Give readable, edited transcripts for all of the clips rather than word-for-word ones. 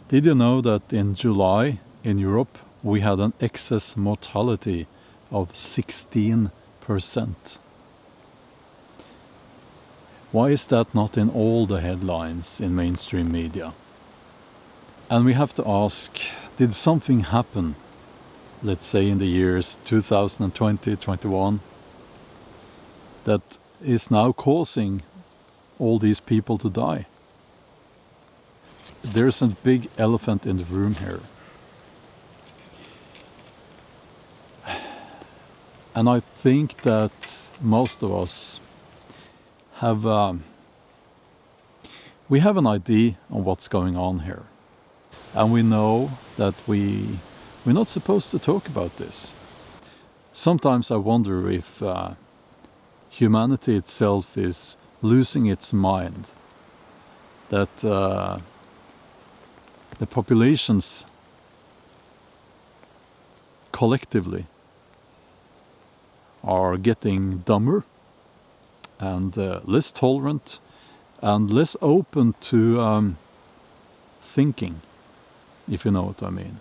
Did you know that in July in Europe we had an excess mortality of 16%? Why is that not in all the headlines in mainstream media? And we have to ask, did something happen, let's say in the years 2020, 21, that is now causing all these people to die? There's a big elephant in the room here. And I think that most of us have we have an idea of what's going on here. And we know that we're not supposed to talk about this. Sometimes I wonder if humanity itself is losing its mind. That the populations collectively are getting dumber and less tolerant and less open to thinking, if you know what I mean.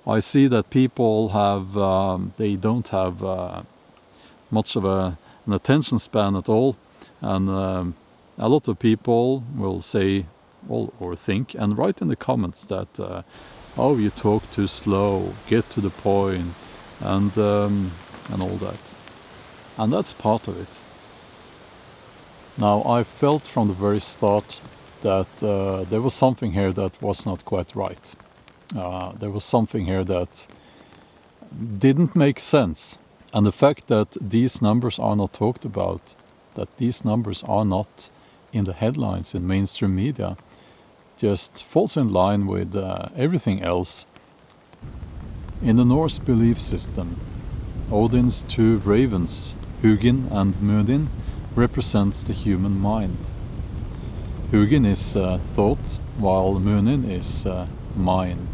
I see that people have, they don't have much of an attention span at all, and a lot of people will say or think and write in the comments that oh, you talk too slow, get to the point, and all that. And that's part of it. Now, I felt from the very start that there was something here that was not quite right. There was something here that didn't make sense. And the fact that these numbers are not talked about, that these numbers are not in the headlines in mainstream media, just falls in line with everything else. In the Norse belief system, Odin's two ravens, Hugin and Munin, represents the human mind. Hugin is thought, while Munin is mind.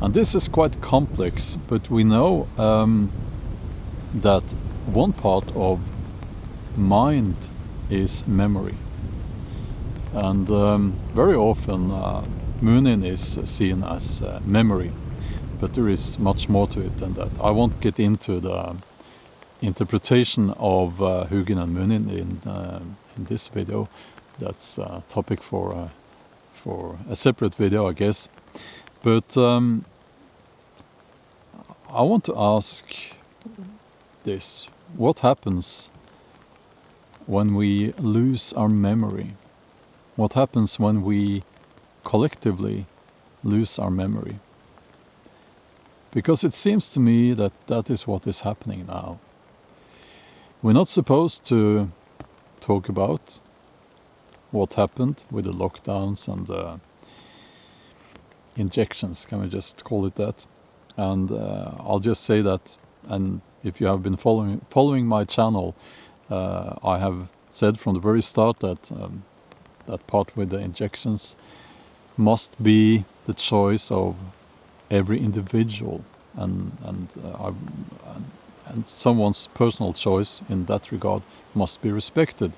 And this is quite complex, but we know that one part of mind is memory. And very often Munin is seen as memory, but there is much more to it than that. I won't get into the interpretation of Hugin and Munin in this video. That's a topic for a separate video, I guess. But I want to ask this: what happens when we lose our memory? What happens when we collectively lose our memory? Because it seems to me that that is what is happening now. We're not supposed to talk about what happened with the lockdowns and the injections, can we just call it that? And I'll just say that, and if you have been following my channel, I have said from the very start that that part with the injections must be the choice of every individual, and someone's personal choice in that regard must be respected.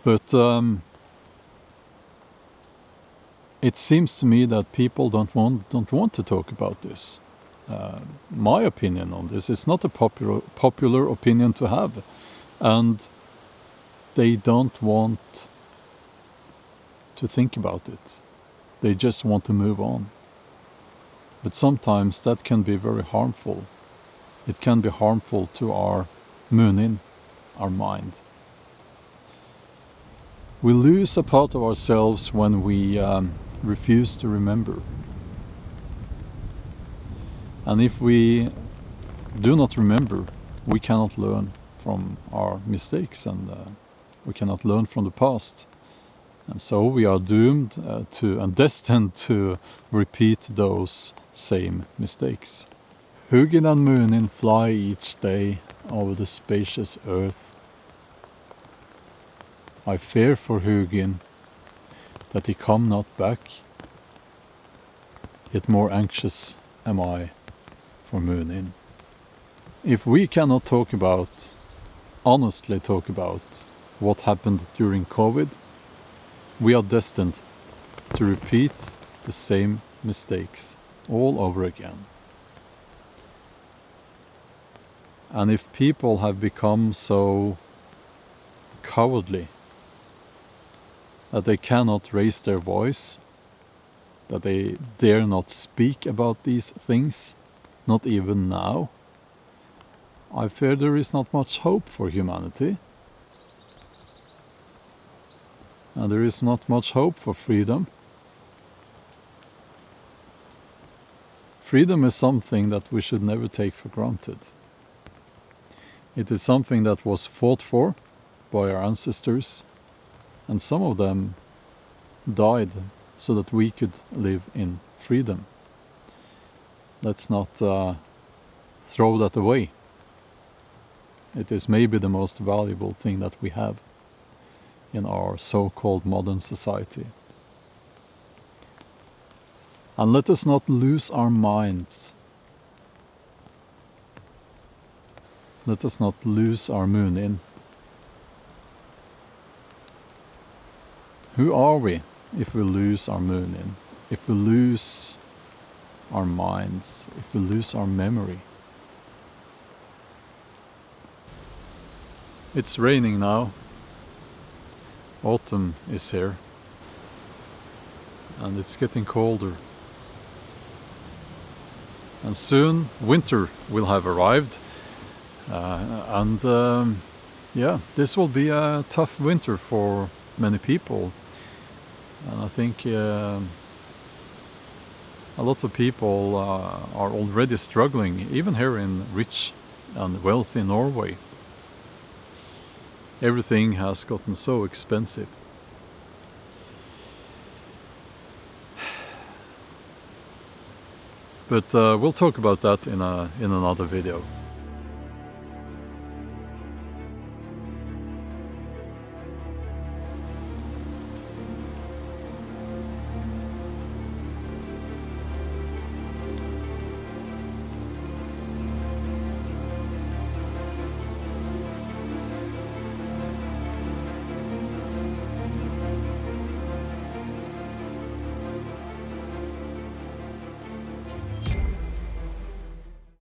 But it seems to me that people don't want to talk about this. My opinion on this is not a popular opinion to have, and they don't want to think about it. They just want to move on. But sometimes that can be very harmful. It can be harmful to our munin, our mind. We lose a part of ourselves when we refuse to remember. And if we do not remember, we cannot learn from our mistakes, and we cannot learn from the past. And so we are doomed to and destined to repeat those same mistakes. Hugin and Munin fly each day over the spacious earth. I fear for Hugin that he come not back, yet more anxious am I for Munin. If we cannot honestly talk about what happened during COVID, we are destined to repeat the same mistakes all over again. And if people have become so cowardly that they cannot raise their voice, that they dare not speak about these things, not even now, I fear there is not much hope for humanity. And there is not much hope for freedom. Freedom is something that we should never take for granted. It is something that was fought for by our ancestors, and some of them died so that we could live in freedom. Let's not throw that away. It is maybe the most valuable thing that we have in our so-called modern society. And let us not lose our minds. Let us not lose our moon in. Who are we if we lose our moon in? If we lose our minds? If we lose our memory? It's raining now. Autumn is here. And it's getting colder. And soon winter will have arrived. Yeah, this will be a tough winter for many people. And I think a lot of people are already struggling, even here in rich and wealthy Norway. Everything has gotten so expensive. But we'll talk about that in another video.